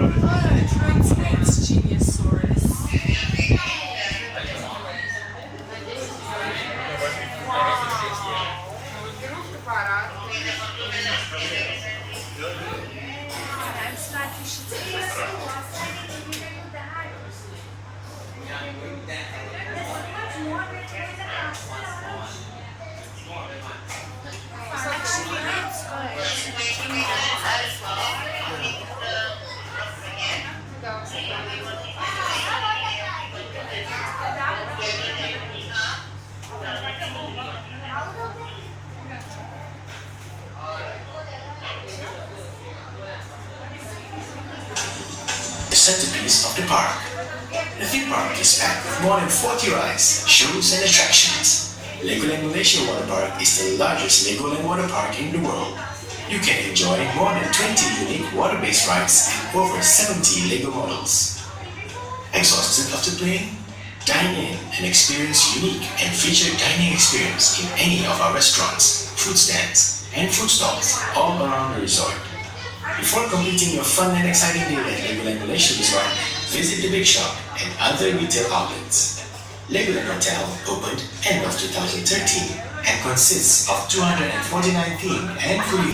It's Geniusaurus. The centerpiece of the park. The theme park is packed with more than 40 rides, shows and attractions. Legoland Malaysia Water Park is the largest Legoland water park in the world. You can enjoy more than 20 unique water-based rides and over 70 Lego models. Exhausted after playing? Dine in and experience unique and featured dining experience in any of our restaurants, food stands, and food stalls all around the resort. Before completing your fun and exciting day at Legoland Malaysia Resort, visit the Big Shop and other retail outlets. Legoland Hotel opened end of 2013 and consists of 249 themed and fully